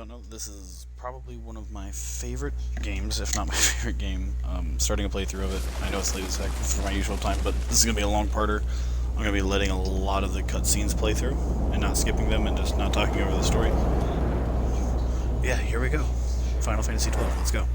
don't know, this is probably one of my favorite games, if not my favorite game. Starting a playthrough of it. I know it's late as heck for my usual time, but this is going to be a long parter. I'm going to be letting a lot of the cutscenes play through, and not skipping them, and just not talking over the story. Yeah, here we go. Final Fantasy XII, let's go.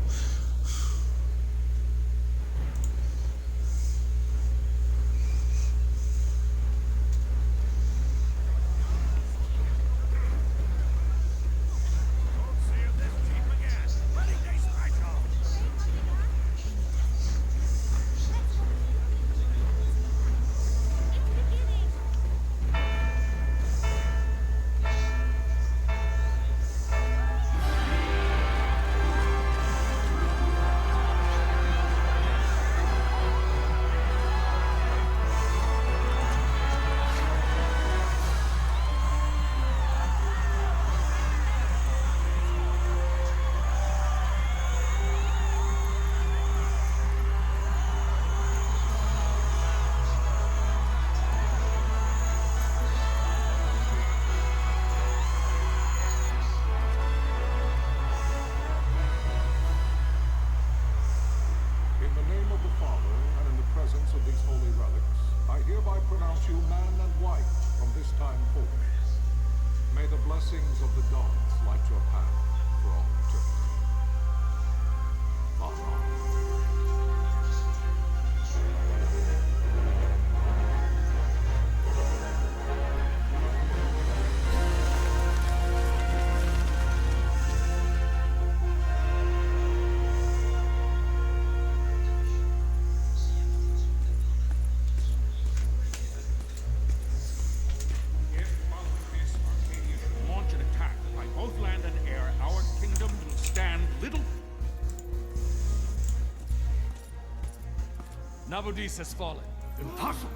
Nabudis has fallen. Impossible!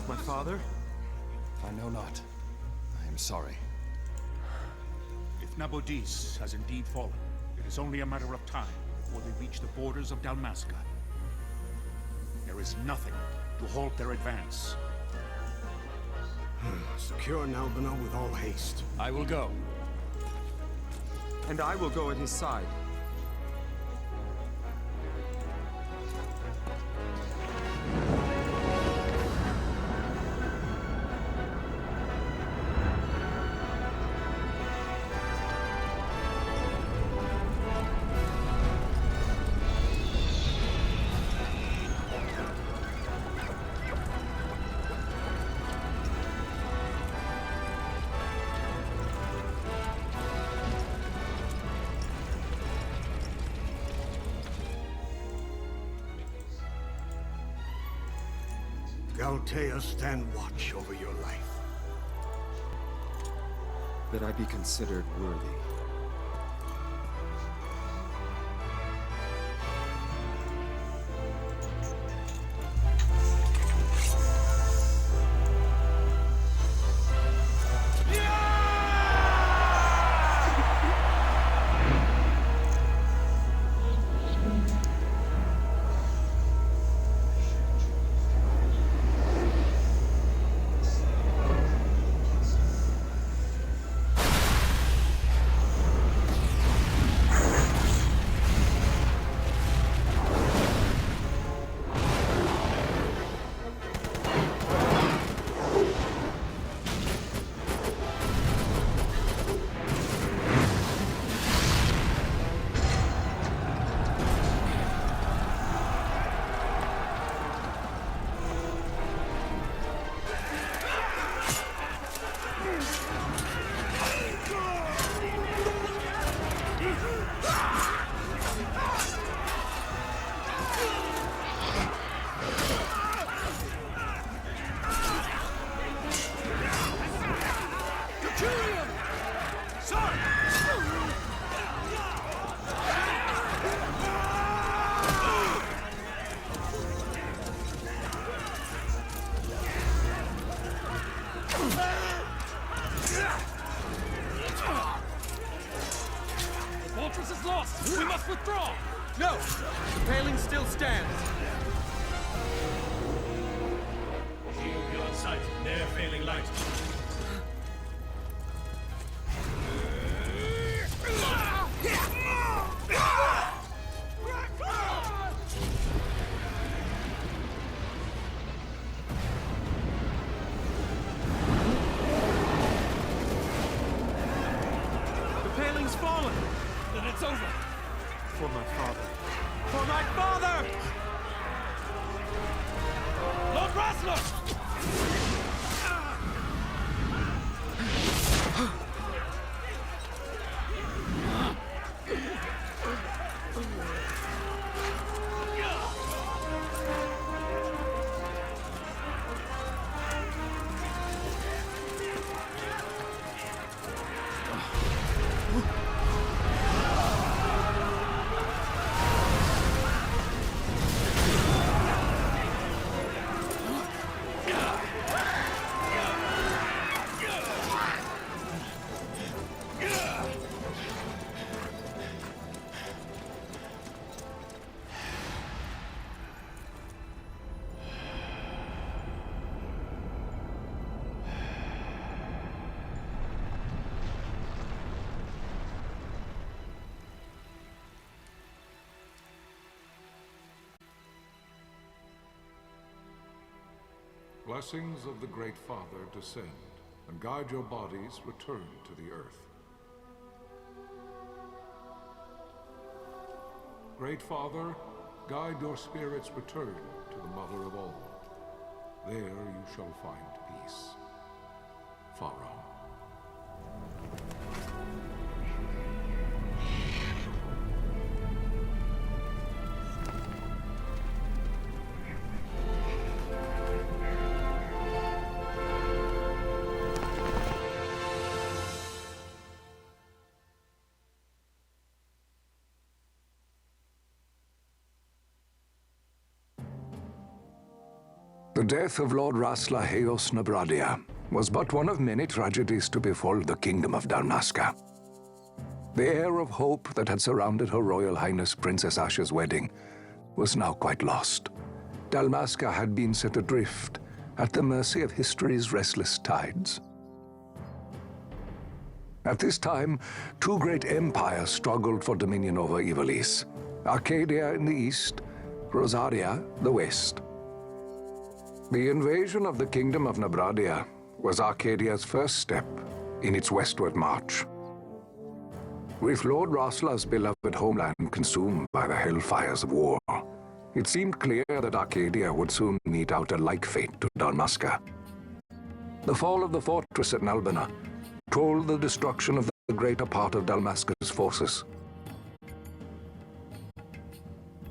My father? I know not. I am sorry. If Nabudis has indeed fallen, it is only a matter of time before they reach the borders of Dalmasca. There is nothing to halt their advance. Secure Nalbina with all haste. I will go. And I will go at his side. Galtea, stand watch over your life. That I be considered worthy. We must withdraw! No! The paling still stands. Shield beyond sight, ne'er failing light. For my father. For my father! Lord Rasler! Blessings of the Great Father descend, and guide your bodies return to the earth. Great Father, guide your spirits return to the Mother of all. There you shall find peace. Pharaoh. The death of Lord Rasla Heos Nabradia was but one of many tragedies to befall the Kingdom of Dalmasca. The air of hope that had surrounded Her Royal Highness Princess Asha's wedding was now quite lost. Dalmasca had been set adrift at the mercy of history's restless tides. At this time, two great empires struggled for dominion over Ivalice: Arcadia in the east, Rosaria the west. The invasion of the Kingdom of Nabradia was Arcadia's first step in its westward march. With Lord Rasla's beloved homeland consumed by the hellfires of war, it seemed clear that Arcadia would soon mete out a like fate to Dalmasca. The fall of the fortress at Nalbina told the destruction of the greater part of Dalmasca's forces.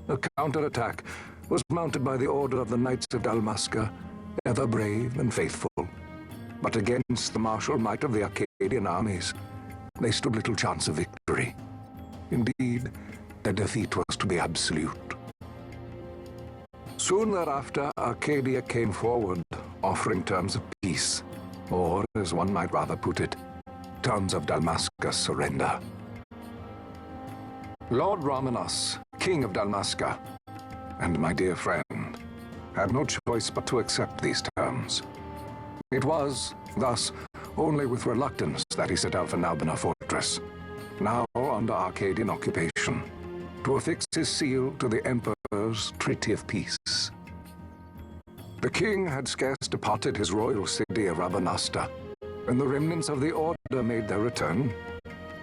A counterattack was mounted by the order of the Knights of Dalmasca, ever brave and faithful. But against the martial might of the Arcadian armies, they stood little chance of victory. Indeed, their defeat was to be absolute. Soon thereafter, Arcadia came forward, offering terms of peace, or, as one might rather put it, terms of Dalmasca's surrender. Lord Ramenas, King of Dalmasca, and my dear friend, had no choice but to accept these terms. It was, thus, only with reluctance that he set out for Nalbina Fortress, now under Arcadian occupation, to affix his seal to the Emperor's Treaty of Peace. The king had scarce departed his royal city of Rabanasta, when the remnants of the Order made their return,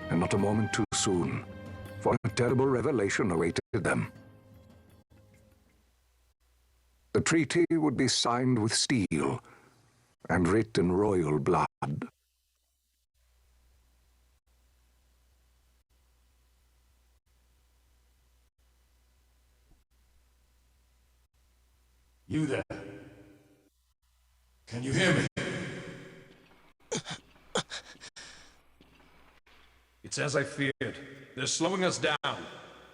and not a moment too soon, for a terrible revelation awaited them. The treaty would be signed with steel and writ in royal blood. You there? Can you hear me? It's as I feared. They're slowing us down.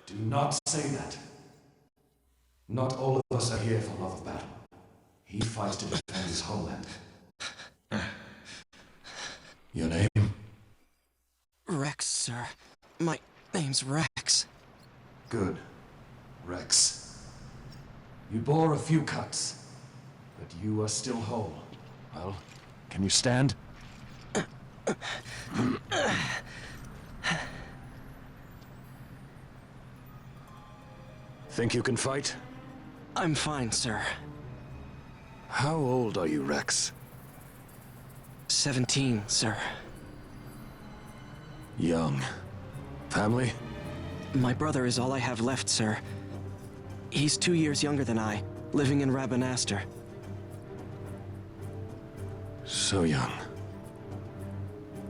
Do not say that. Not all of us are here for love of battle. He fights to defend his homeland. Your name? Rex, sir. My name's Rex. Good. Rex. You bore a few cuts, but you are still whole. Well, can you stand? Think you can fight? I'm fine, sir. How old are you, Rex? 17, sir. Young. Family? My brother is all I have left, sir. He's 2 years younger than I, living in Rabanastre. So young.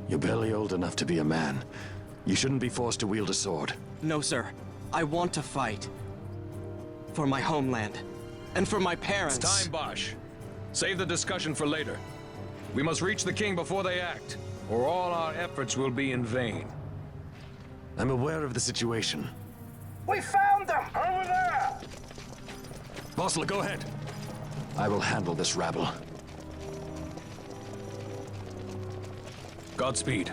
You're barely old enough to be a man. You shouldn't be forced to wield a sword. No, sir. I want to fight. For my homeland. And for my parents. It's time, Bosch. Save the discussion for later. We must reach the king before they act, or all our efforts will be in vain. I'm aware of the situation. We found them! Over there! Bossler, go ahead. I will handle this rabble. Godspeed.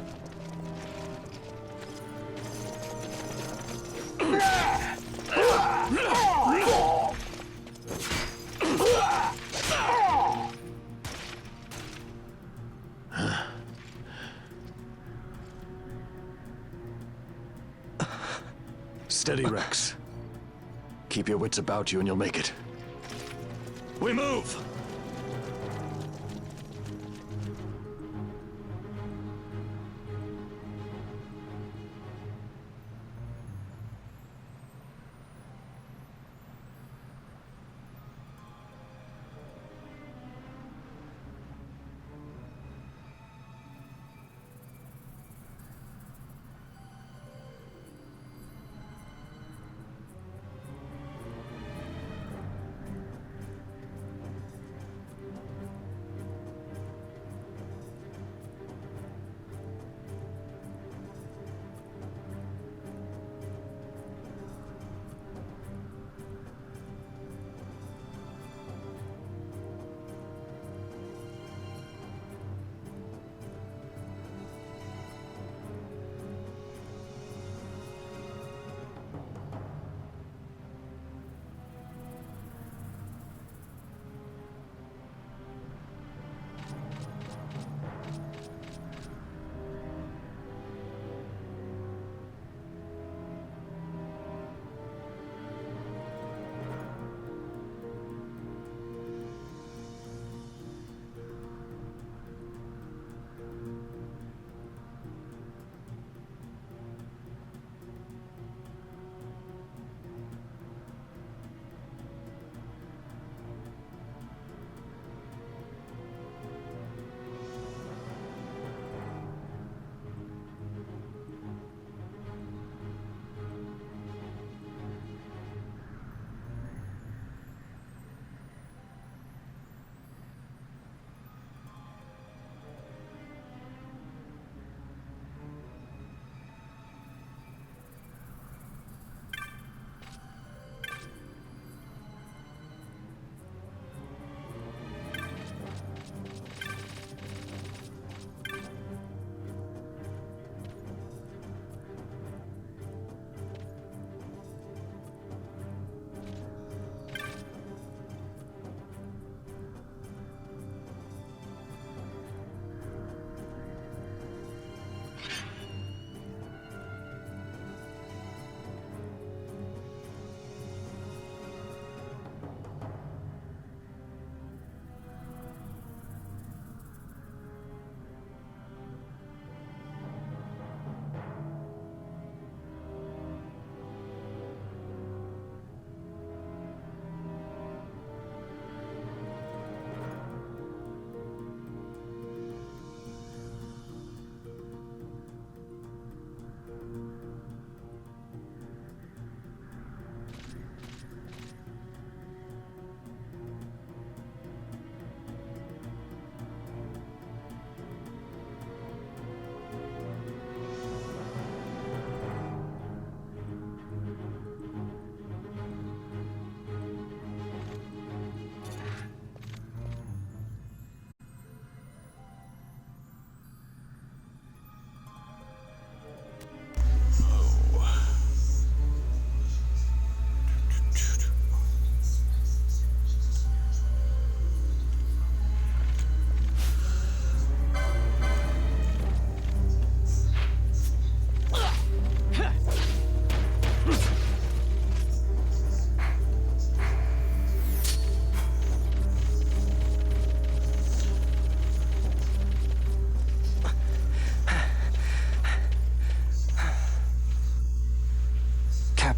Steady, Rex. Keep your wits about you and you'll make it. We move!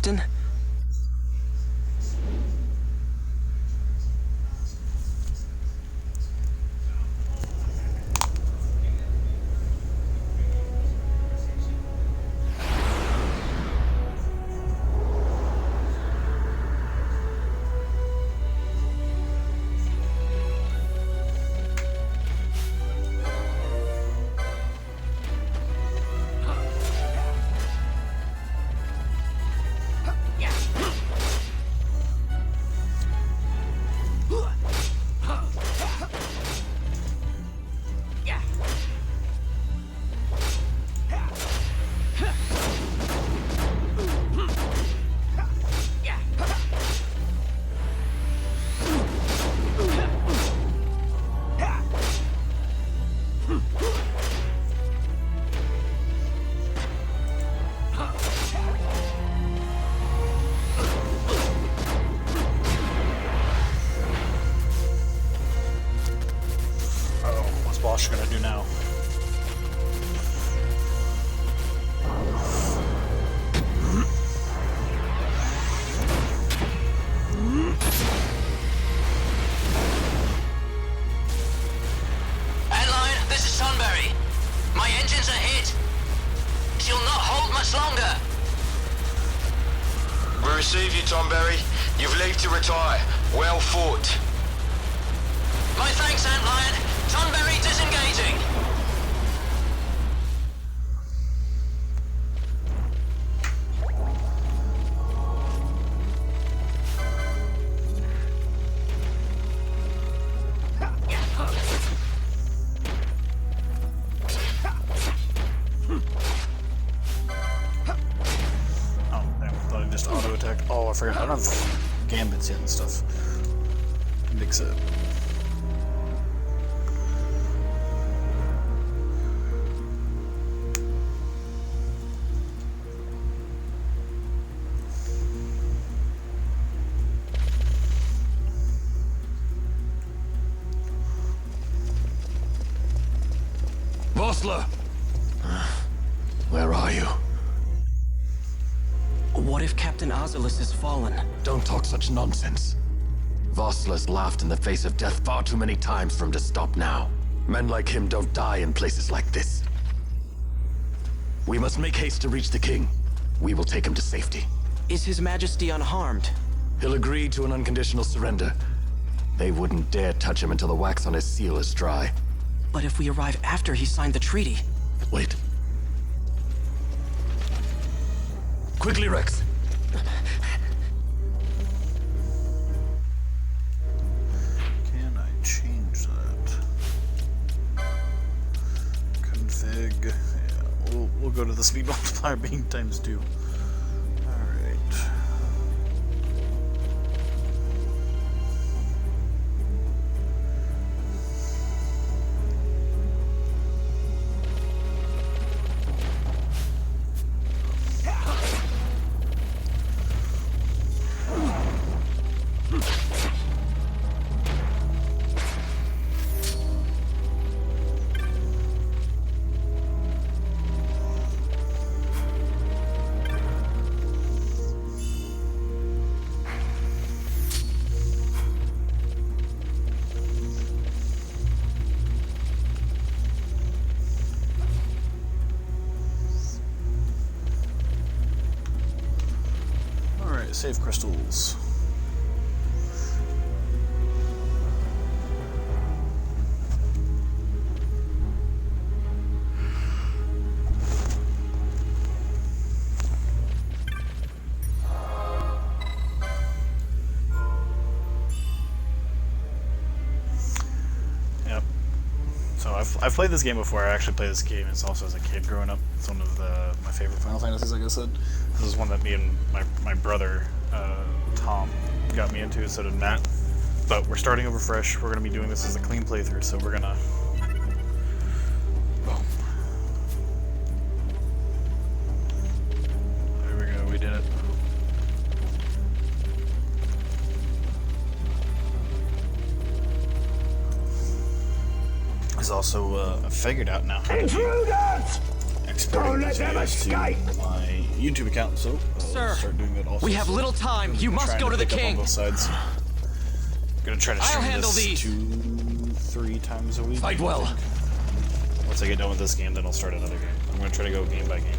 Captain? What's Bosch gonna do now? Adeline, this is Sunbury. My engines are hit. She'll not hold much longer. We receive you, Tonberry. You've leave to retire. Well fought. My thanks, Antlion. Tonberry disengaging. Oh, damn, I thought I just auto attacked. Oh, I forgot. I don't have gambits yet and stuff. Mix it. Vossler! Where are you? What if Captain Oculus has fallen? Don't talk such nonsense. Vossler's laughed in the face of death far too many times for him to stop now. Men like him don't die in places like this. We must make haste to reach the king. We will take him to safety. Is His Majesty unharmed? He'll agree to an unconditional surrender. They wouldn't dare touch him until the wax on his seal is dry. But if we arrive after he signed the treaty... Wait. Quickly, Rex. Can I change that? Config. Yeah, we'll go to the speed multiplier being ×2. Alright. Save crystals. Yep. So I've played this game before. I actually played this game. It's also as a kid growing up. It's one of my favorite Final Fantasies, like I said. This is one that me and my brother Tom got me into, so did Matt. But we're starting over fresh. We're going to be doing this as a clean playthrough, so we're going to... Boom. There we go, we did it. It's also, I figured out now how to Intruders! export Don't let them videos escape! to my YouTube account, so Sir, start doing that also. we have little time. You must go to the king. On both sides. I'm gonna try to stream handle this these. 2-3 times a week. Fight well. Once I get done with this game, then I'll start another game. I'm gonna try to go game by game.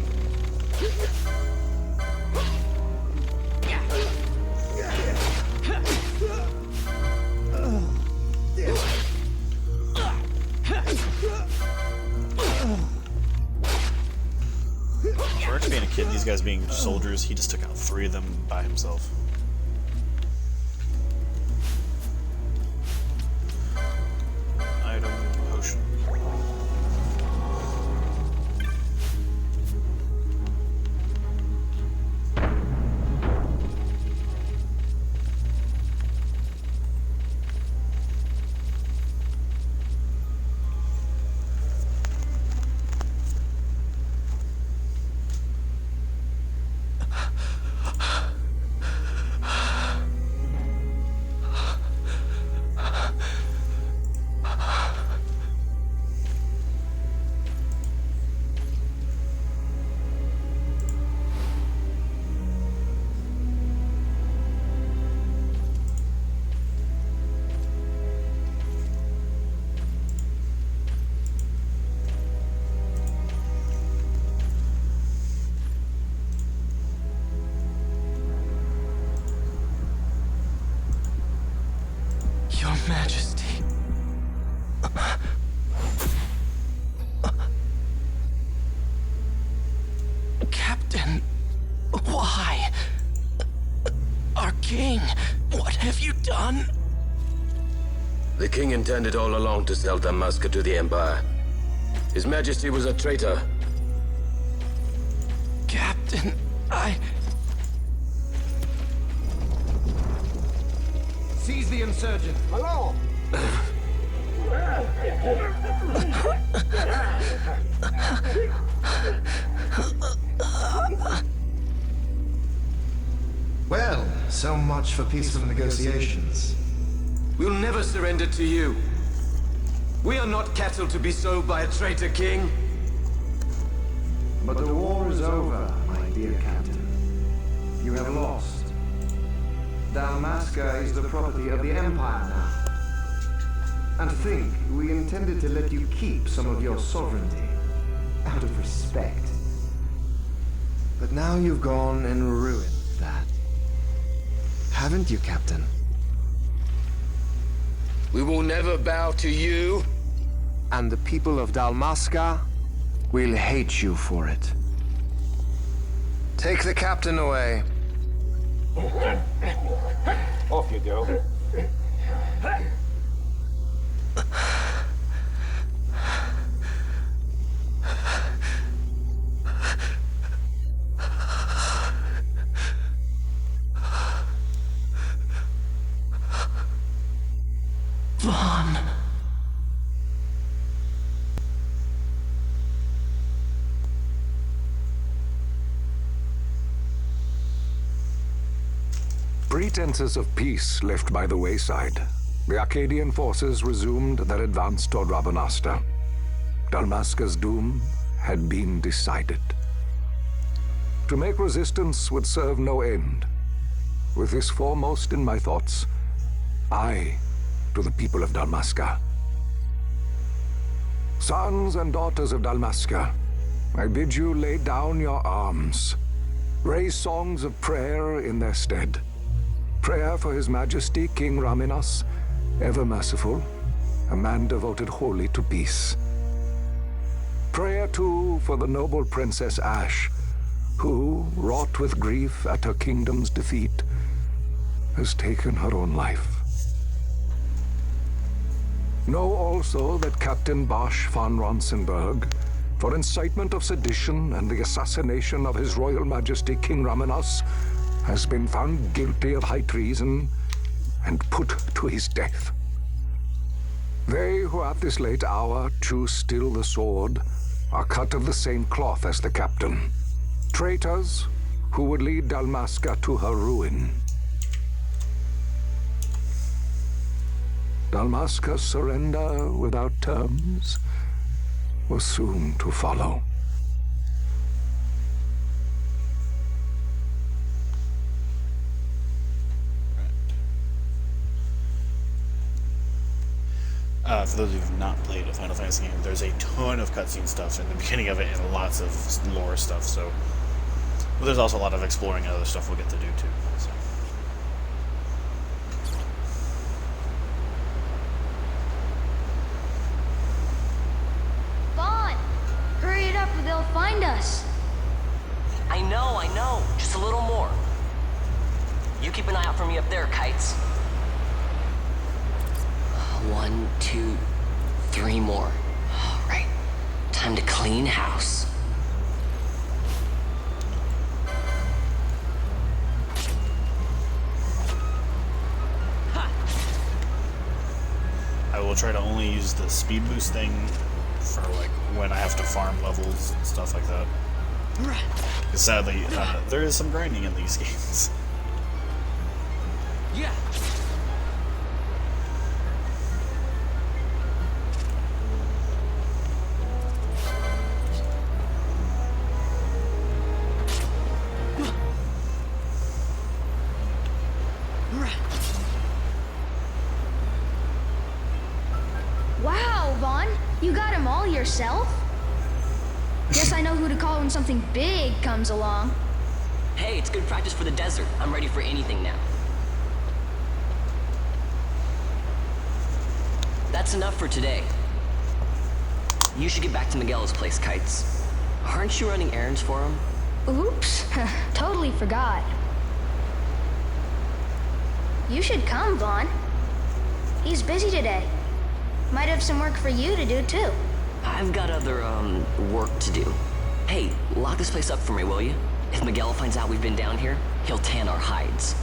For Rex being a kid, these guys being soldiers, he just took out 3 of them by himself. Item, potion. Your Majesty. Captain, why? Our king, what have you done? The king intended all along to sell Dalmasca to the Empire. His Majesty was a traitor. Captain, Seize the insurgent. Hello. Well, so much for peaceful negotiations. We'll never surrender to you. We are not cattle to be sold by a traitor king. But the war is over, my dear captain. You have lost. Dalmasca is the property of the Empire now. And think, we intended to let you keep some of your sovereignty, out of respect. But now you've gone and ruined that. Haven't you, Captain? We will never bow to you. And the people of Dalmasca will hate you for it. Take the captain away. Off you go. Vaughn. Pretenses of peace left by the wayside, the Arcadian forces resumed their advance toward Rabanasta. Dalmasca's doom had been decided. To make resistance would serve no end. With this foremost in my thoughts, I, to the people of Dalmasca. Sons and daughters of Dalmasca, I bid you lay down your arms. Raise songs of prayer in their stead. Prayer for His Majesty King Raminas, ever merciful, a man devoted wholly to peace. Prayer, too, for the noble Princess Ash, who, wrought with grief at her kingdom's defeat, has taken her own life. Know also that Captain Bosch von Ronsenberg, for incitement of sedition and the assassination of His Royal Majesty King Raminas, has been found guilty of high treason and put to his death. They who at this late hour choose still the sword are cut of the same cloth as the captain. Traitors who would lead Dalmasca to her ruin. Dalmasca's surrender without terms was soon to follow. For those of you who have not played a Final Fantasy game, there's a ton of cutscene stuff in the beginning of it and lots of lore stuff, so... But there's also a lot of exploring and other stuff we'll get to do, too. So. Vaughn! Hurry it up or they'll find us! I know. Just a little more. You keep an eye out for me up there, Kites. 1, 2, 3 more. All right. Time to clean house. I will try to only use the speed boost thing for like when I have to farm levels and stuff like that. Because sadly, there is some grinding in these games. Yeah. Wow, Vaughn! You got them all yourself? Guess I know who to call when something big comes along. Hey, it's good practice for the desert. I'm ready for anything now. That's enough for today. You should get back to Miguel's place, Kites. Aren't you running errands for him? Oops, totally forgot. You should come, Vaughn. He's busy today. Might have some work for you to do, too. I've got other, work to do. Hey, lock this place up for me, will you? If Miguel finds out we've been down here, he'll tan our hides.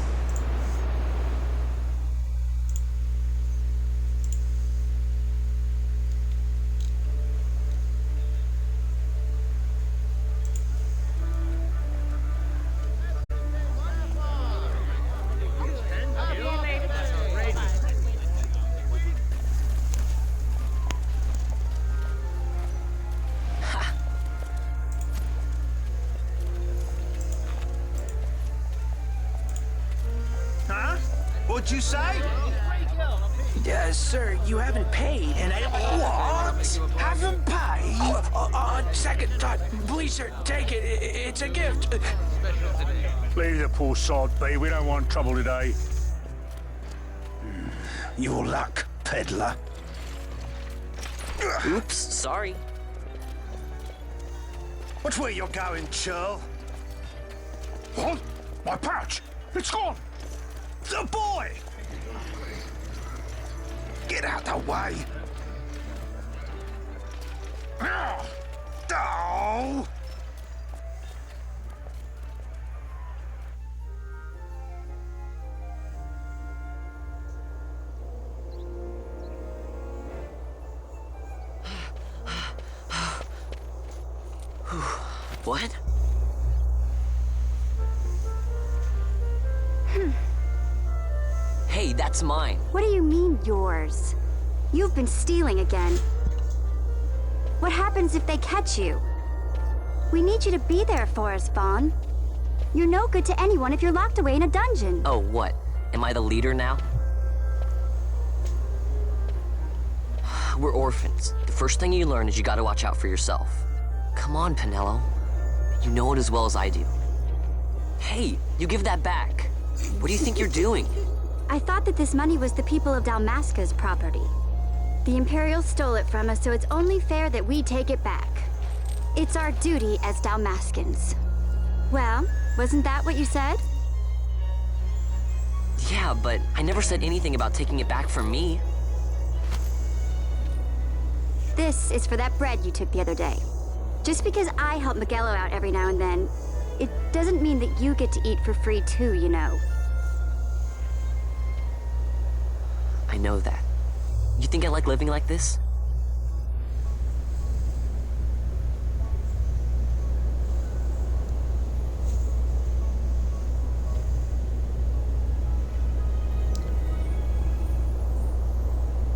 What'd you say? Sir, you haven't paid, and I... What? Haven't paid? Second thought. Please, sir, take it. It's a gift. Leave the poor sod be. We don't want trouble today. Your luck, peddler. Oops, sorry. Watch where you're going, churl. What? My pouch! It's gone! The boy! Get out the way. Oh! What? Hey, that's mine. What do you mean, yours? You've been stealing again. What happens if they catch you? We need you to be there for us, Vaughn. You're no good to anyone if you're locked away in a dungeon. Oh, what? Am I the leader now? We're orphans. The first thing you learn is you gotta watch out for yourself. Come on, Pinello. You know it as well as I do. Hey, you give that back. What do you think you're doing? I thought that this money was the people of Dalmasca's property. The Imperials stole it from us, so it's only fair that we take it back. It's our duty as Dalmascans. Well, wasn't that what you said? Yeah, but I never said anything about taking it back from me. This is for that bread you took the other day. Just because I help Miguelo out every now and then, it doesn't mean that you get to eat for free too, you know. I know that. You think I like living like this?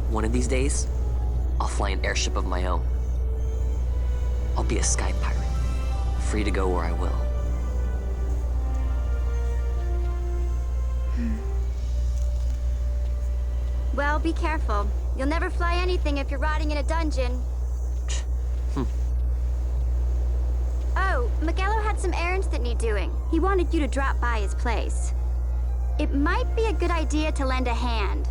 One of these days, I'll fly an airship of my own. I'll be a sky pirate, free to go where I will. Well, be careful. You'll never fly anything if you're rotting in a dungeon. Oh, Miguelo had some errands that need doing. He wanted you to drop by his place. It might be a good idea to lend a hand.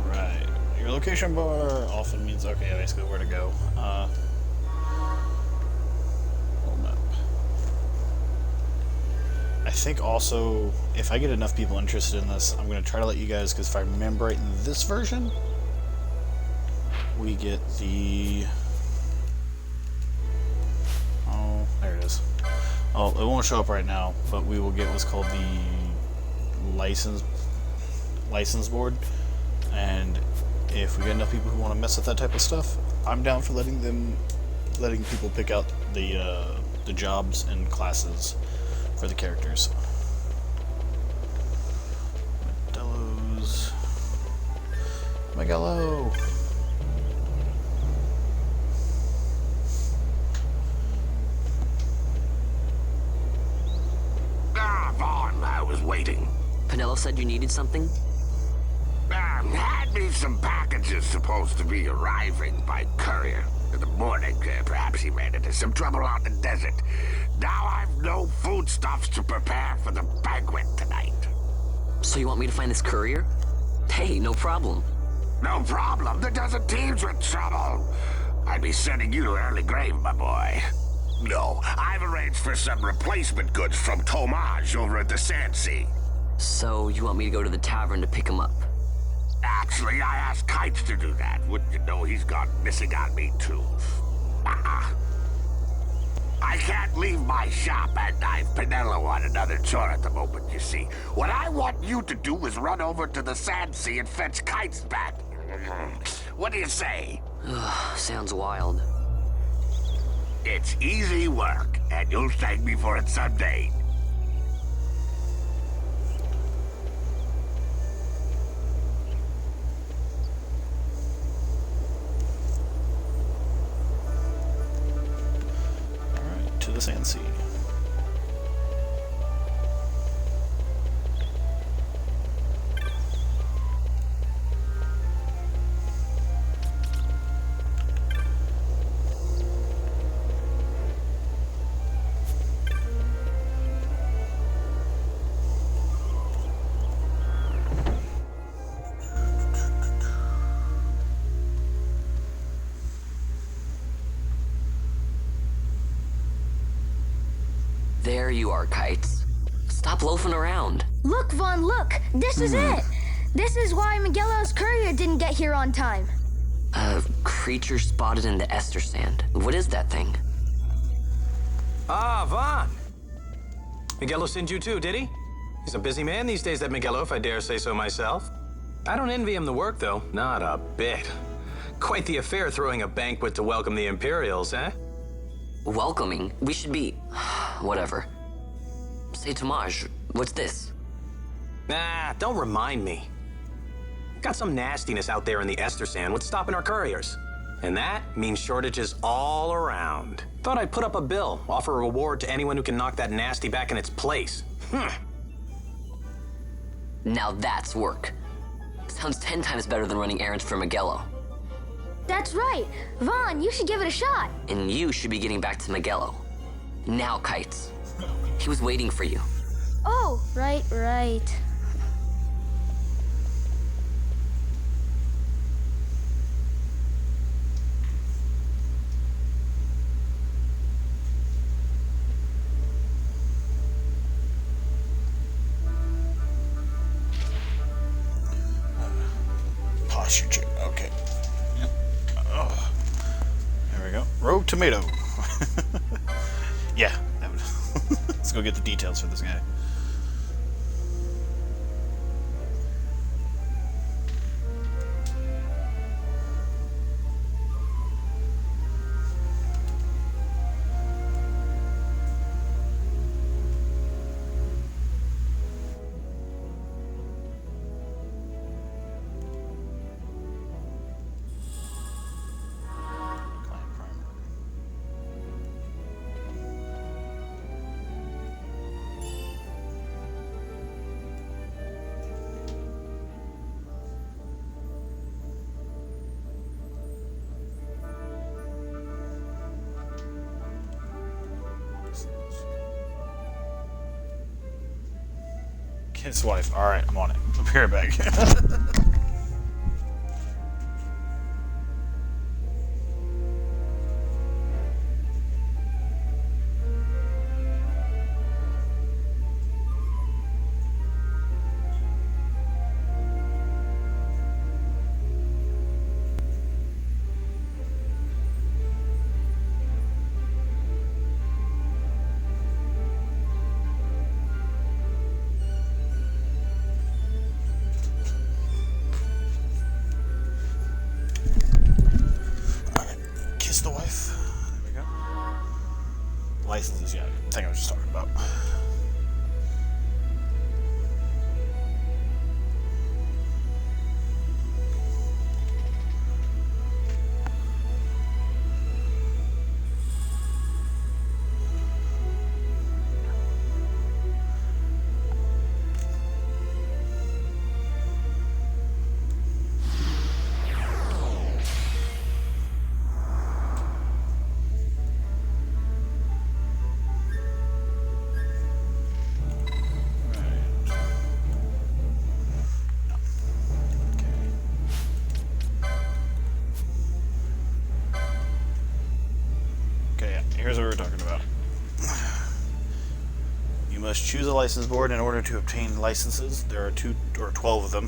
Alright. Your location bar often means, okay, basically where to go. World map. I think also, if I get enough people interested in this, I'm going to try to let you guys, because if I remember right, in this version, we get the... Oh, there it is. Oh, it won't show up right now, but we will get what's called the license board, and if we get enough people who want to mess with that type of stuff, I'm down for letting people pick out the jobs and classes for the characters. Modelo's Miguelo. Vaughn, I was waiting. Pinello said you needed something? Had me some packages supposed to be arriving by courier. In the morning, perhaps he ran into some trouble out in the desert. Now I've no foodstuffs to prepare for the banquet tonight. So you want me to find this courier? Hey, no problem. No problem. The desert teems with trouble. I'd be sending you to early grave, my boy. No, I've arranged for some replacement goods from Tomage over at the Sandsea. So you want me to go to the tavern to pick him up? Actually, I asked Kites to do that. Wouldn't you know he's gone missing on me, too. I can't leave my shop, and I've Pinello on another chore at the moment, you see. What I want you to do is run over to the Sandsea and fetch Kites back. What do you say? Sounds wild. It's easy work, and you'll thank me for it someday. Alright, to the Sandsea. There you are, Kites. Stop loafing around. Look, Vaughn, look! This is it! This is why Miguelo's courier didn't get here on time. Creature spotted in the ester sand. What is that thing? Ah, Vaughn. Miguelo sent you too, did he? He's a busy man these days, that Miguelo, if I dare say so myself. I don't envy him the work, though. Not a bit. Quite the affair throwing a banquet to welcome the Imperials, eh? Welcoming? We should be... whatever. Say, Tomage, what's this? Nah, don't remind me. Got some nastiness out there in the ester sand. What's stopping our couriers? And that means shortages all around. Thought I'd put up a bill, offer a reward to anyone who can knock that nasty back in its place. Now that's work. Sounds 10 times better than running errands for Miguelo. That's right. Vaughn, you should give it a shot. And you should be getting back to Miguelo. Now, Kites. He was waiting for you. Oh, right. Posture check. Okay. Yep. Oh. There we go. Rogue tomato. Yeah. Let's go get the details for this guy. His wife. Alright, I'm on it. I'll be right back. The wife. There we go. Licenses, yeah. I think I was just talking about. Here's what we're talking about. You must choose a license board in order to obtain licenses. There are 2 or 12 of them,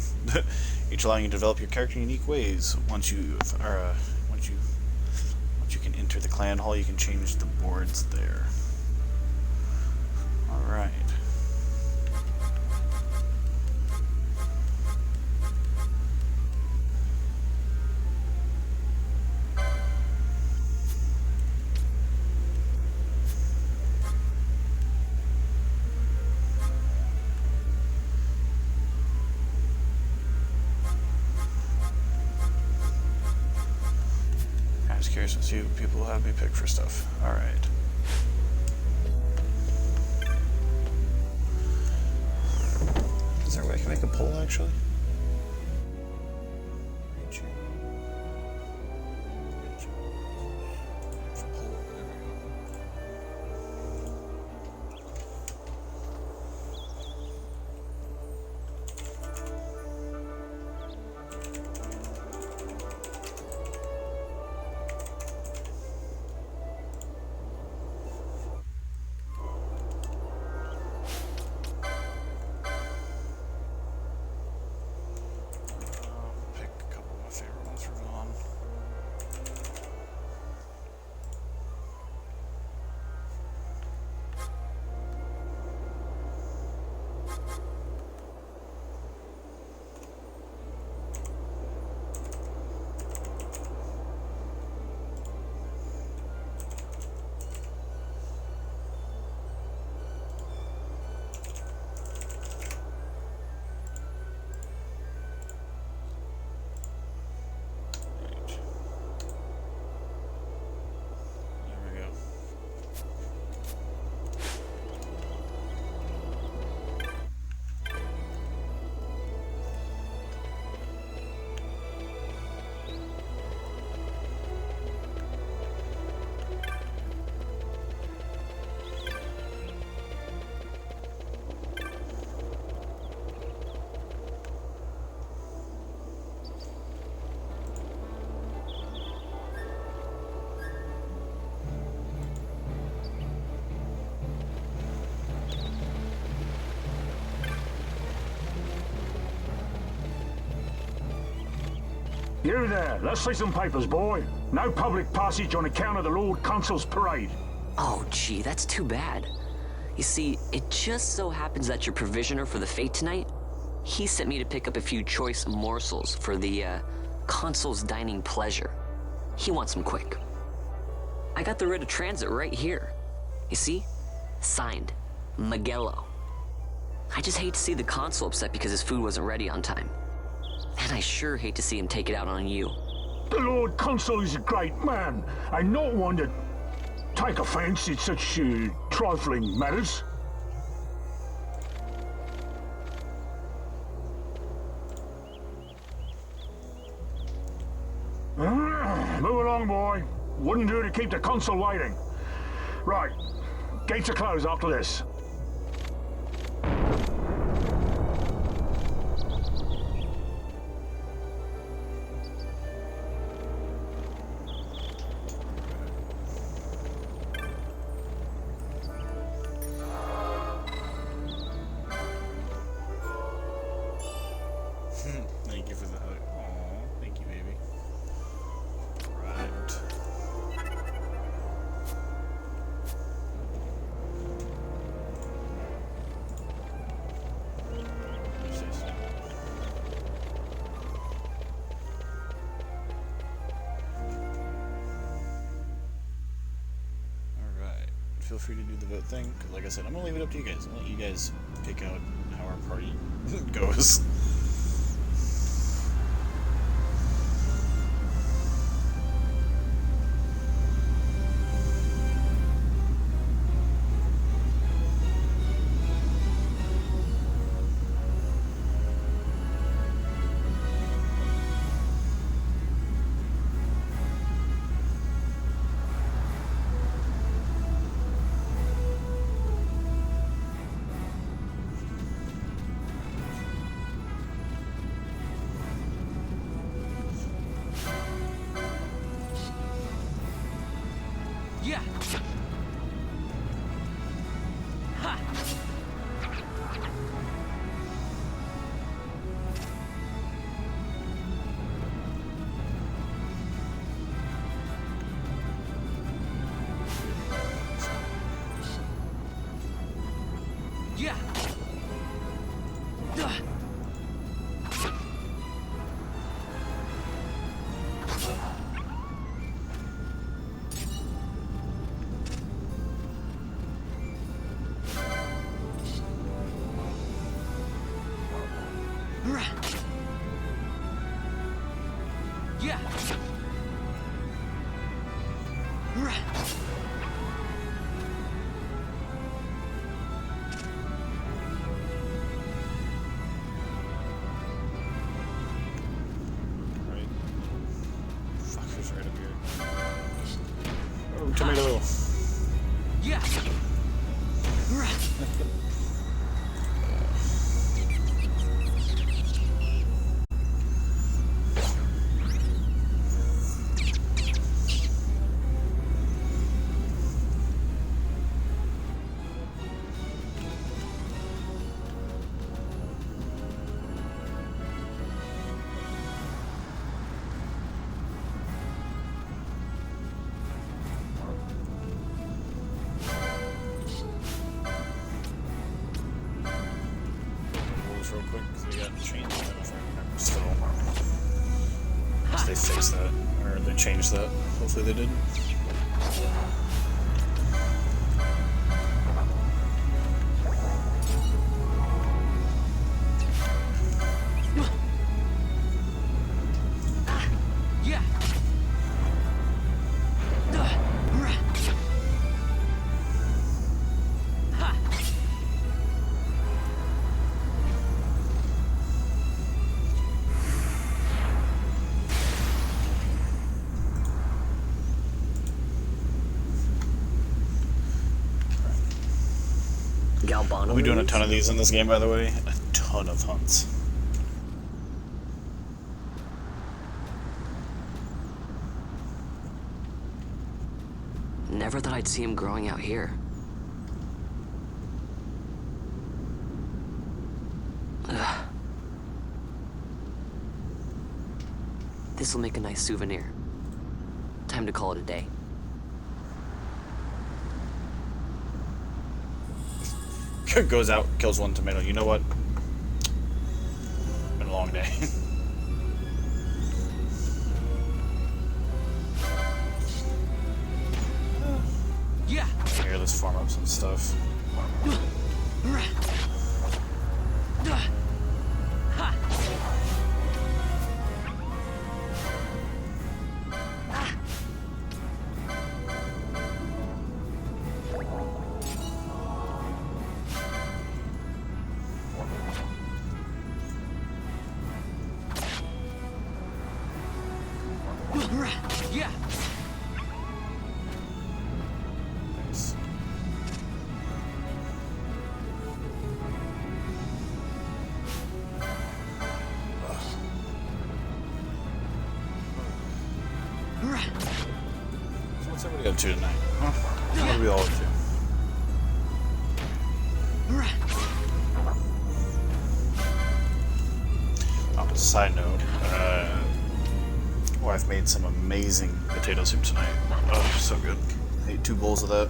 each allowing you to develop your character in unique ways. Once you can enter the clan hall, you can change the boards there. All right. Curious to see what people have me pick for stuff. Alright. Is there a way I can make a poll actually? You there, let's see some papers, boy. No public passage on account of the Lord Consul's parade. Oh, gee, that's too bad. You see, it just so happens that your provisioner for the fete tonight, he sent me to pick up a few choice morsels for the, Consul's dining pleasure. He wants them quick. I got the writ of transit right here. You see? Signed, Miguelo. I just hate to see the Consul upset because his food wasn't ready on time. And I sure hate to see him take it out on you. The Lord Consul is a great man, and not one to take offense in such trifling matters. Move along, boy. Wouldn't do to keep the Consul waiting. Right, gates are closed after this. feel free to do the vote thing. Because like I said, I'm going to leave it up to you guys. I'll let you guys pick out how our party goes. Yeah. Ha. Yeah. Yeah. Right. Fucker's right up here. Oh, tomato. Yeah. Real quick, because we got changed. I don't know if I remember still. Unless they fixed that, or they changed that. Hopefully they did. Yeah. Galbano. We'll be doing a ton of these in this game, by the way. A ton of hunts. Never thought I'd see him growing out here. Ugh. This'll make a nice souvenir. Time to call it a day. Goes out, kills one tomato. You know what? Been a long day. Yeah. Here, let's farm up some stuff. Yeah. Nice. So what's everybody up to tonight? Huh? What are we all up to? Oh, side note, wife made some amazing potato soup tonight. Oh, so good. I ate 2 bowls of that.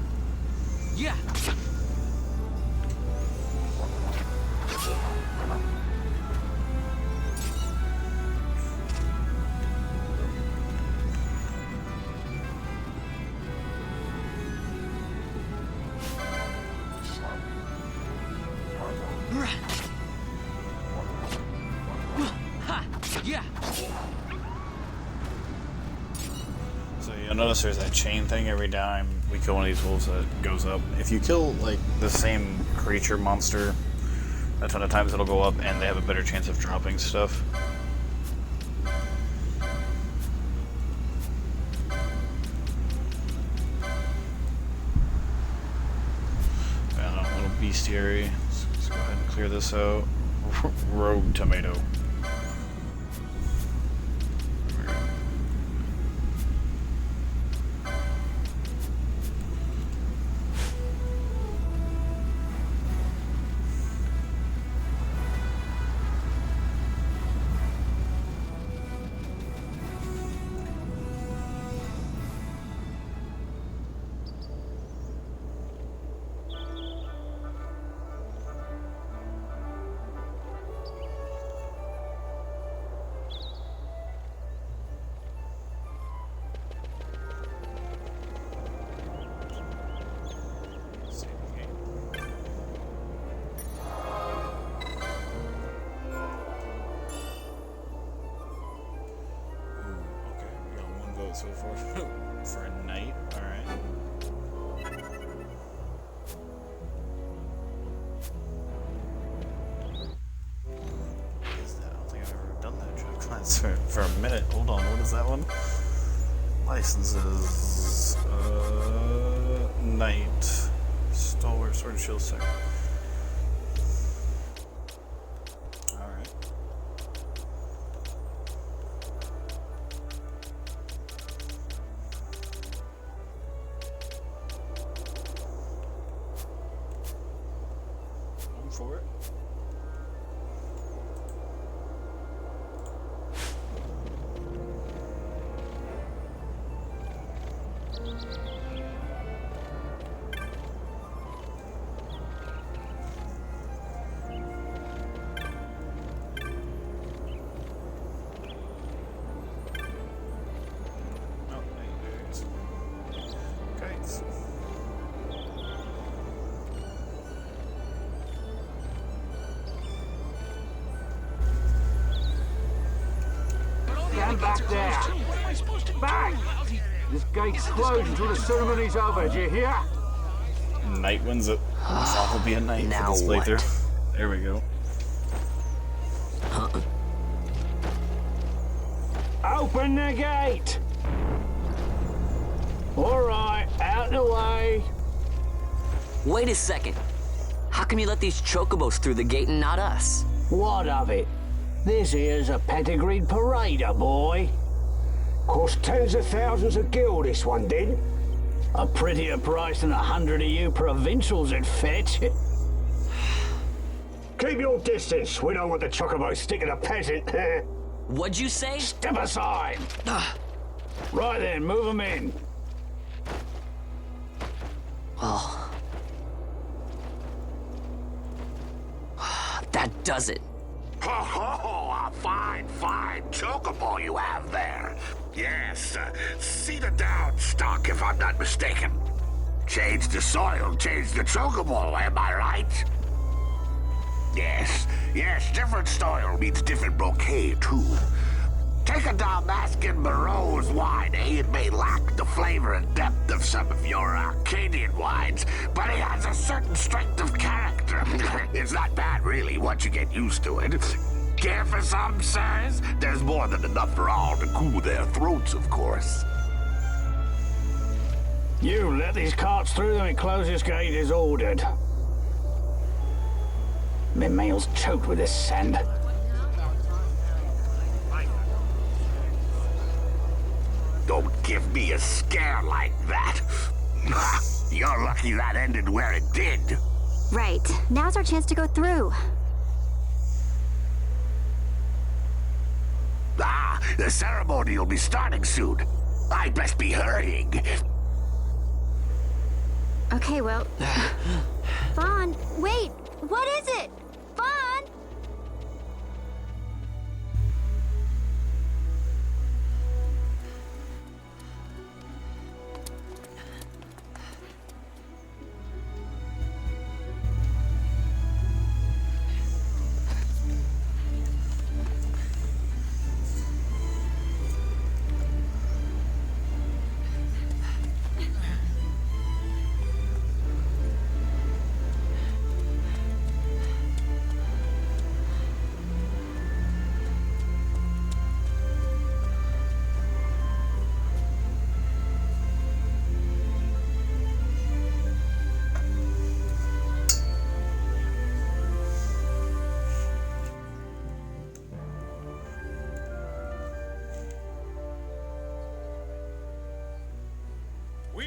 Yeah. notice there's that chain thing every time we kill one of these wolves that goes up. If you kill, like, the same creature monster a ton of times, it'll go up, and they have a better chance of dropping stuff. Little bestiary. Let's go ahead and clear this out. Rogue tomato. So far for a night, alright. What is that? I don't think I've ever done that job class for a minute. Hold on, what is that one? Licenses, Knight, Stalwart, Sword and Shield Second. For it. Stand back there. Back! This gate's closed until the ceremony's over, do you hear? Night wins it. That will be a night for this playthrough. There we go. Open the gate! Alright, out the way. Wait a second. How come you let these chocobos through the gate and not us? What of it? This here's a pedigreed parader, boy. Cost tens of thousands of gil, this one did. A prettier price than 100 of you provincials would fetch. Keep your distance. We don't want the chocobos sticking a peasant. What'd you say? Step aside. Right then, move them in. Oh. That does it. Oh, a fine chocobo you have there. Yes, cedar down stock, if I'm not mistaken. Change the soil, change the chocobo, am I right? Yes, different soil means different bouquet, too. Take a Dalmascan Moreau's wine, eh? It may lack the flavor and depth of some of your Arcadian wines, but it has a certain strength of character. It's not bad, really, once you get used to it. Care for some, sirs? There's more than enough for all to cool their throats, of course. You let these carts through and close this gate as ordered. My mail's choked with this sand. Don't give me a scare like that. You're lucky that ended where it did. Right. Now's our chance to go through. The ceremony will be starting soon. I'd best be hurrying. Okay, well... Vaughn, wait! What is it? Vaughn!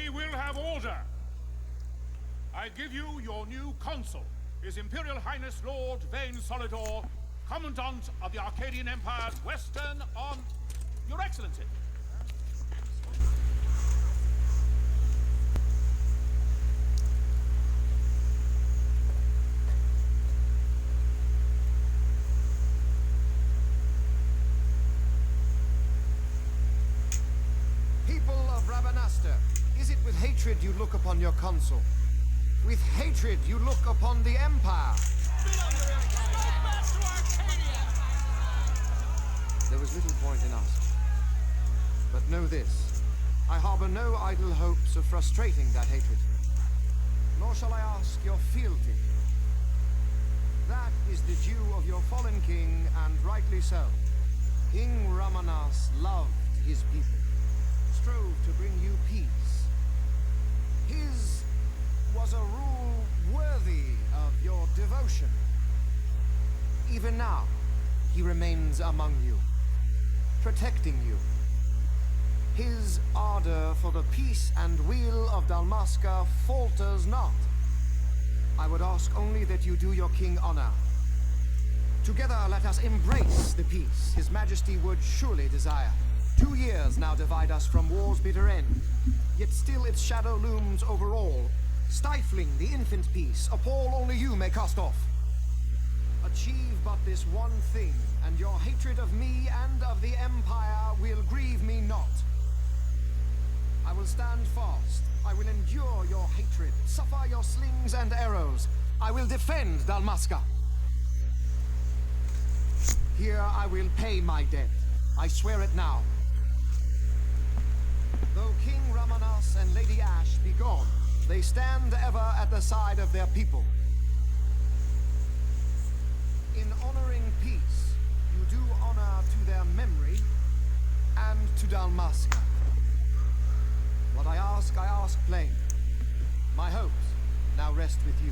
We will have order. I give you your new consul, His Imperial Highness Lord Vane Solidor, Commandant of the Arcadian Empire's Western on... Your Excellency. People of Rabanastre, is it with hatred you look upon your consul? With hatred you look upon the Empire? There was little point in asking. But know this, I harbor no idle hopes of frustrating that hatred. Nor shall I ask your fealty. That is the due of your fallen king, and rightly so. King Ramanas loved his people, strove to bring you peace. His was a rule worthy of your devotion. Even now, he remains among you, protecting you. His ardor for the peace and weal of Dalmasca falters not. I would ask only that you do your king honor. Together let us embrace the peace His Majesty would surely desire. 2 years now divide us from war's bitter end, yet still its shadow looms over all, stifling the infant peace a pall only you may cast off. Achieve but this one thing, and your hatred of me and of the Empire will grieve me not. I will stand fast. I will endure your hatred, suffer your slings and arrows. I will defend Dalmasca. Here I will pay my debt. I swear it now. Though King Ramanas and Lady Ash be gone, they stand ever at the side of their people. In honoring peace, you do honor to their memory and to Dalmasca. What I ask plain. My hopes now rest with you.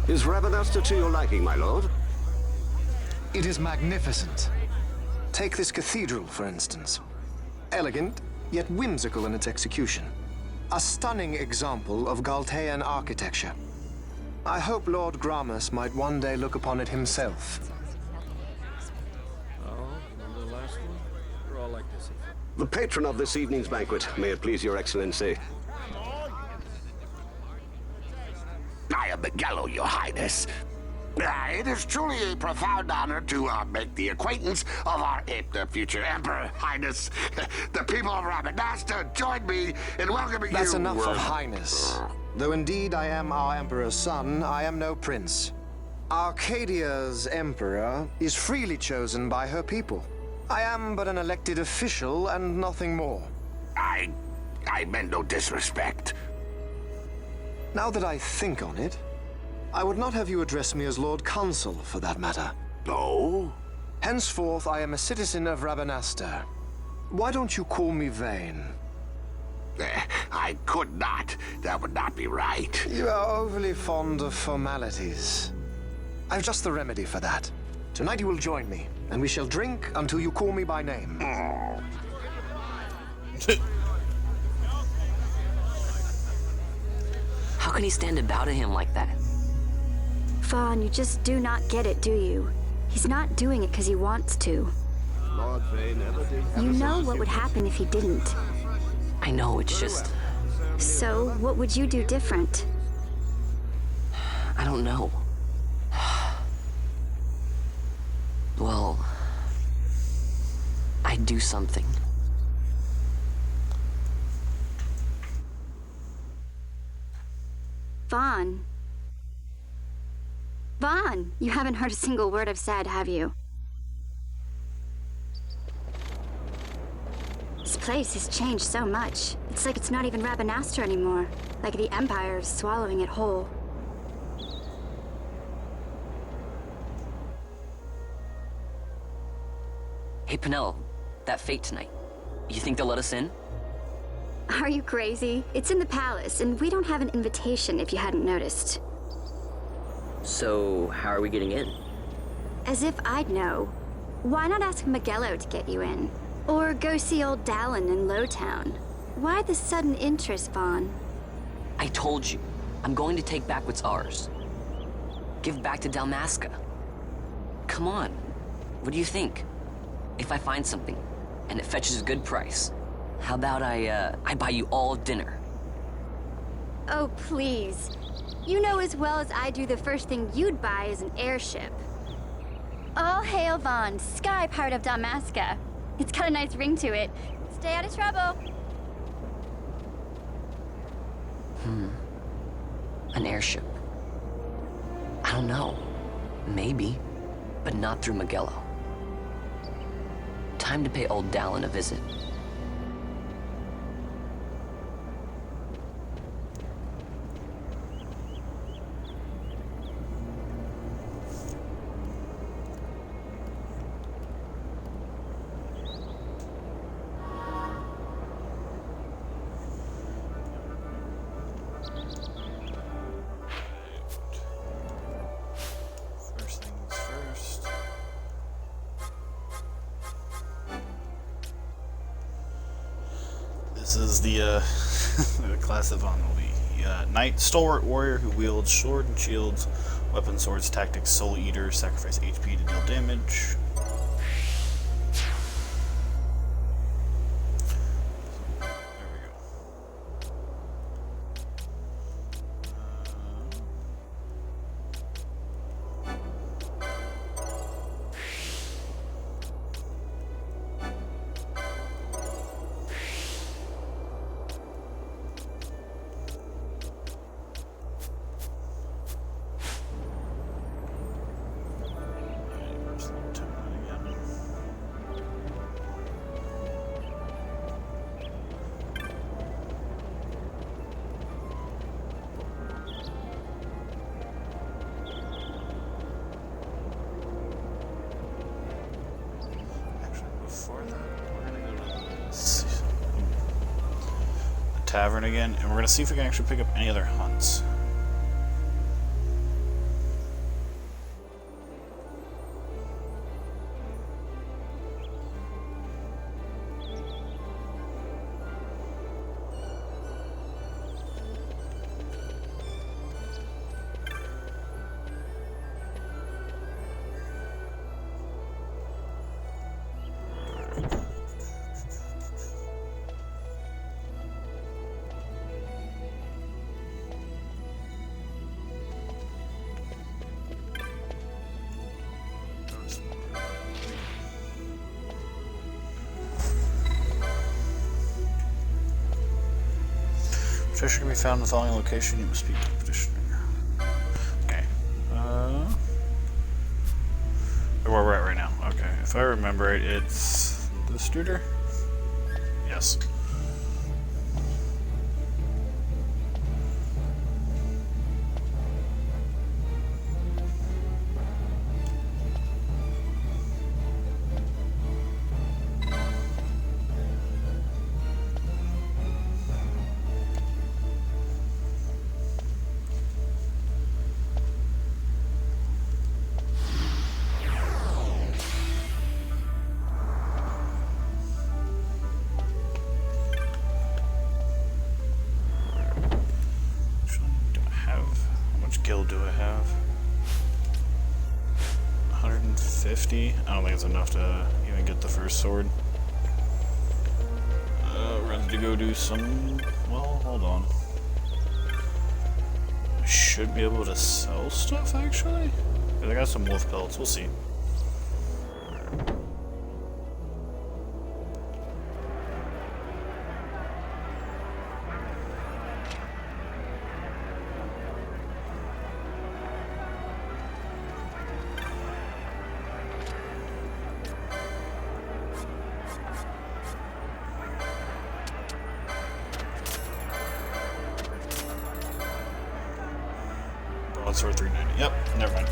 Is Rabanastre to your liking, my lord? It is magnificent. Take this cathedral, for instance. Elegant, yet whimsical in its execution. A stunning example of Galtean architecture. I hope Lord Gramus might one day look upon it himself. Oh, remember the last one? You're all like this. The patron of this evening's banquet, may it please your excellency. I am Miguelo, your highness. It is truly a profound honor to make the acquaintance of our future emperor, highness. The people of Rabanastre join me in welcoming you. That's enough of highness. Though indeed I am our emperor's son, I am no prince. Arcadia's emperor is freely chosen by her people. I am but an elected official and nothing more. I meant no disrespect. Now that I think on it, I would not have you address me as Lord Consul, for that matter. No? Henceforth, I am a citizen of Rabanastre. Why don't you call me Vane? I could not. That would not be right. You are overly fond of formalities. I've just the remedy for that. Tonight you will join me, and we shall drink until you call me by name. How can he stand about to him like that? Fawn, you just do not get it, do you? He's not doing it because he wants to. Lord Vane never did. You know what would happen if he didn't. I know, it's just... So, what would you do different? I don't know. Well... I'd do something. Vaughn. Vaughn, you haven't heard a single word I've said, have you? This place has changed so much. It's like it's not even Rabanastre anymore. Like the Empire is swallowing it whole. Hey, Penelo, that fete tonight. You think they'll let us in? Are you crazy? It's in the palace, and we don't have an invitation if you hadn't noticed. So, how are we getting in? As if I'd know. Why not ask Miguelo to get you in? Or go see old Dallin in Lowtown? Why the sudden interest, Vaughn? I told you, I'm going to take back what's ours. Give back to Dalmasca. Come on, what do you think? If I find something, and it fetches a good price, how about I buy you all dinner? Oh, please. You know as well as I do the first thing you'd buy is an airship. All hail Vaughn, Sky Pirate of Dalmasca. It's got a nice ring to it. Stay out of trouble. An airship. I don't know. Maybe, but not through Miguelo. Time to pay old Dallin a visit. This is the the class of Vaughn will be. Knight, stalwart warrior who wields sword and shields, weapon, swords, tactics, soul eater, sacrifice HP to deal damage. Tavern again, and we're going to see if we can actually pick up any other hunts. Petitioner can be found in the following location. You must speak to the petitioner. Okay. Where we're at right now. Okay. If I remember it, it's the Studer? Yes. Skill do I have? 150? I don't think it's enough to even get the first sword. Ready to go do some... Well, hold on. I should be able to sell stuff, actually? I got some wolf pelts, we'll see. Broadsword 390. Yep, never mind.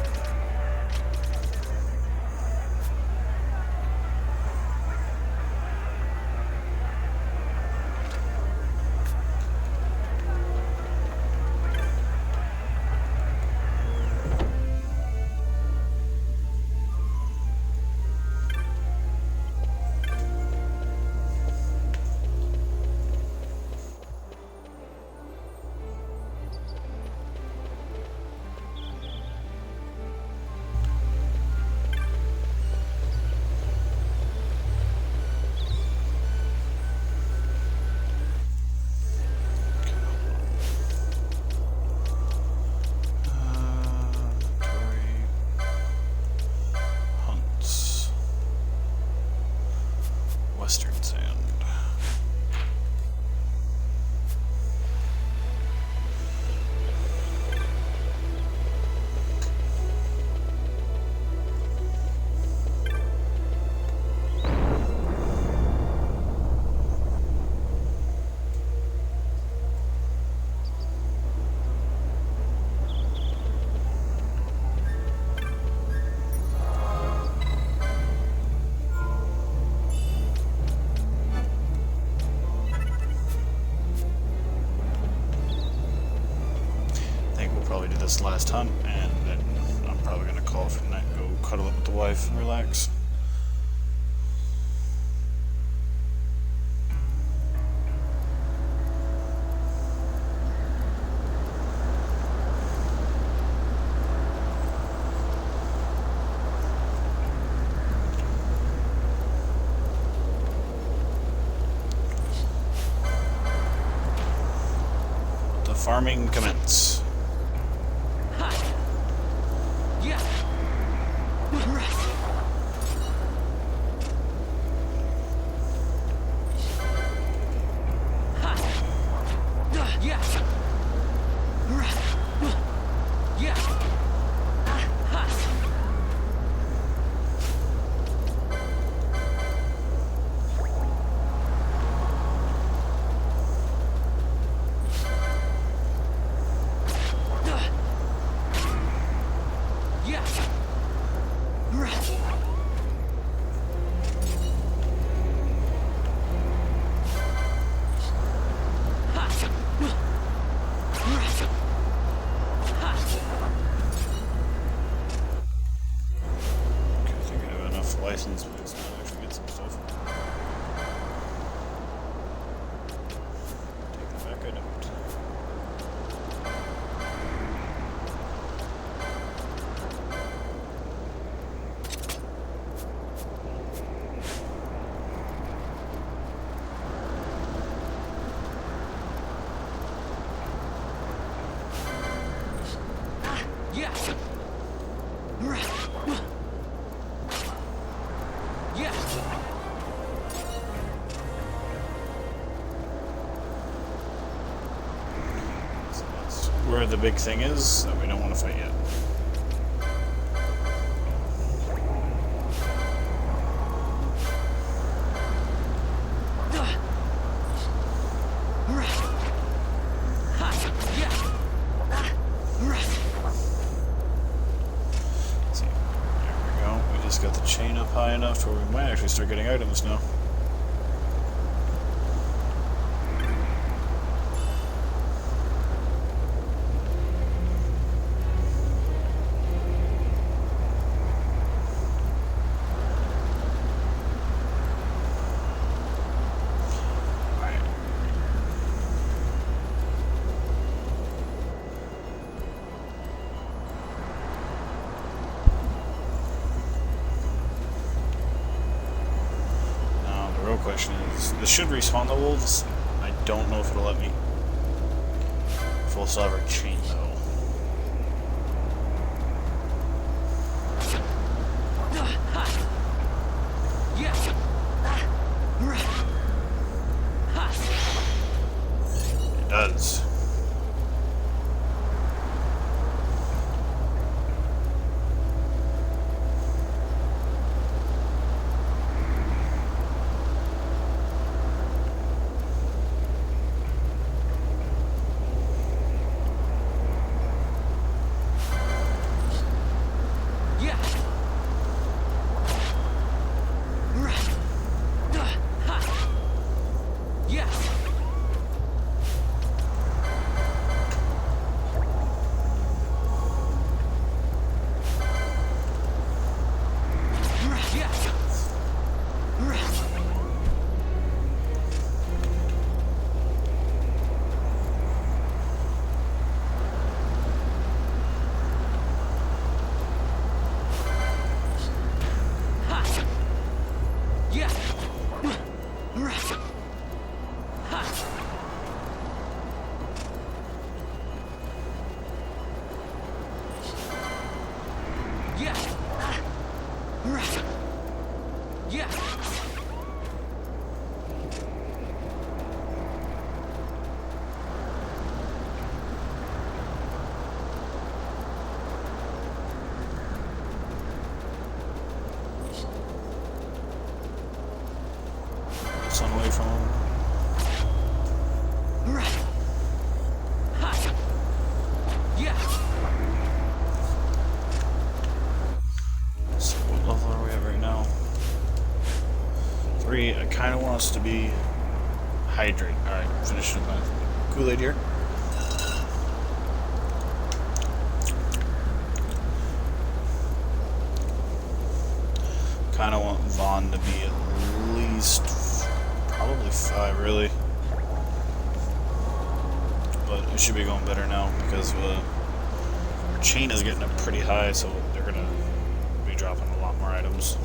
this last hunt, and then I'm probably gonna call it for the night, go cuddle up with the wife and relax. Farming commence. Yeah. License plates now to actually get some stuff. Take that back, I don't. Where the big thing is that we don't want to fight yet. See, there we go. We just got the chain up high enough where we might actually start getting items now. Question is, this should respawn the wolves. I don't know if it'll let me. If we'll still have our chain though. It does. Sun away from him. So what level are we at right now? 3. I kind of want us to be hydrated. Alright, finishing my Kool-Aid here. kind of want Vaughn to be at least probably 5, really. But it should be going better now because our chain is getting up pretty high, so they're gonna be dropping a lot more items.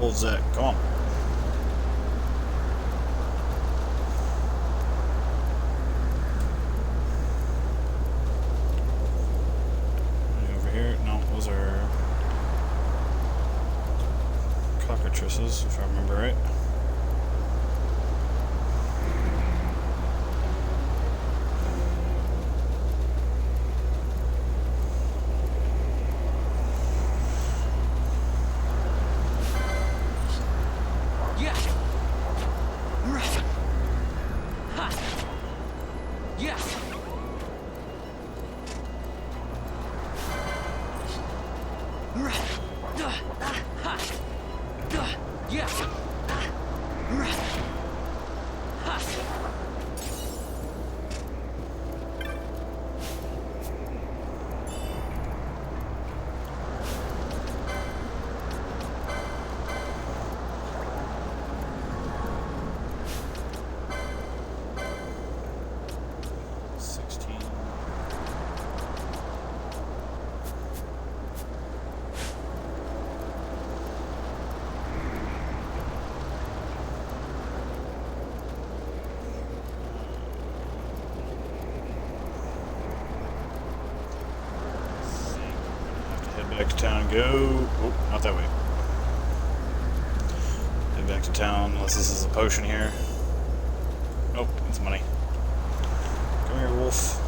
Wolves at? Come on. Over here? No, those are cockatrices, if I remember right. Back to town, go. Oh, not that way. Head back to town, unless this is a potion here. Nope, it's money. Come here, wolf.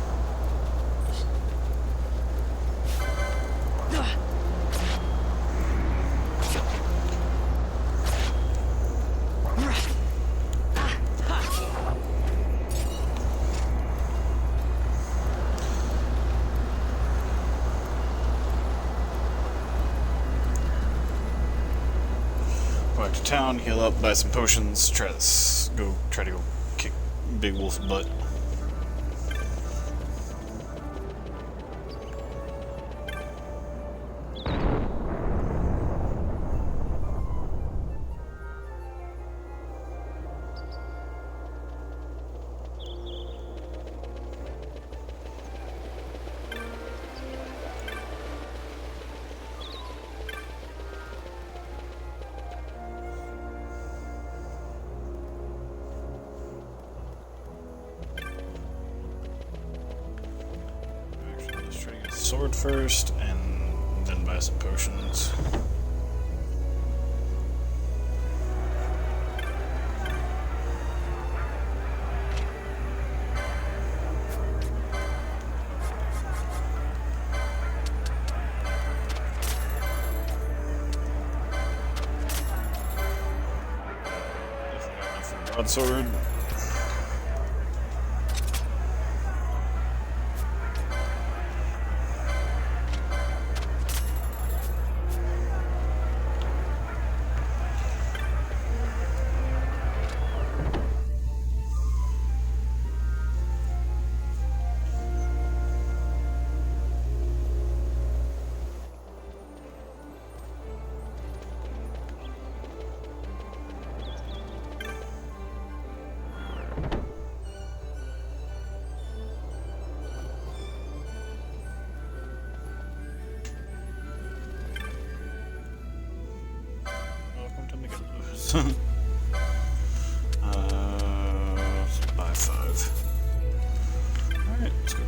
Back to town, heal up, buy some potions, try to go kick Big Wolf's butt. Sword first, and then buy some potions. Definitely got enough for broadsword.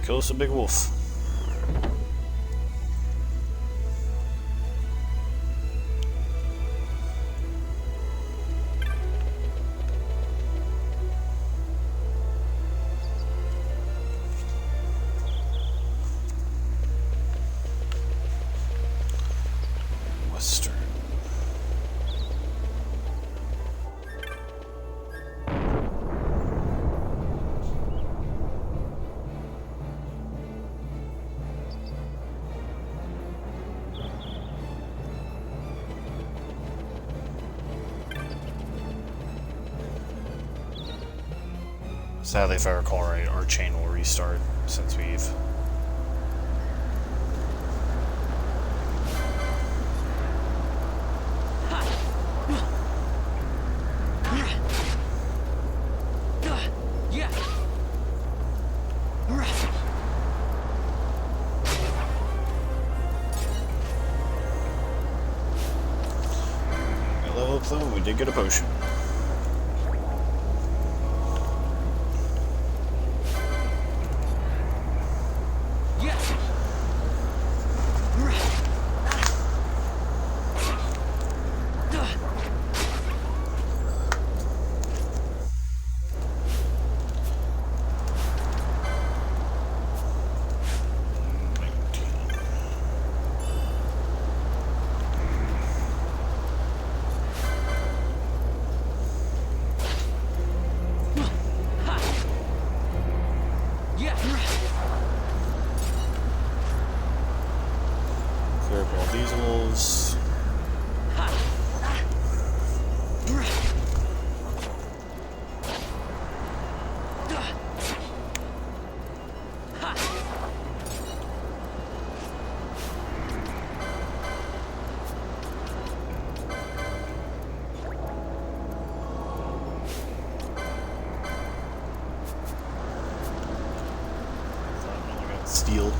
kill us a big wolf. Western. Sadly, if I recall right, our chain will restart since we've... Level up though, we did get a potion. Clear up all these wolves. Steel.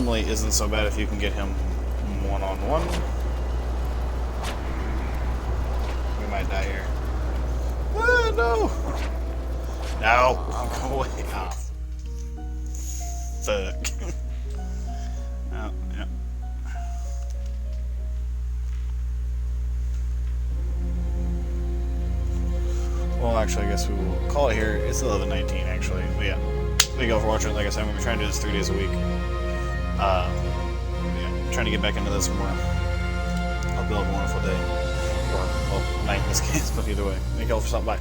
Normally isn't so bad if you can get him one-on-one. We might die here. Ah, no! No! Go away. Oh. Fuck. Oh, yeah. Well, actually, I guess we will call it here. It's 11:19, actually. But yeah. Thank you all for watching. Like I said, I'm going to be trying to do this 3 days a week. Yeah, trying to get back into this more. Hope you all have a wonderful day. Or, well, night in this case, but either way. Thank you all for stopping by.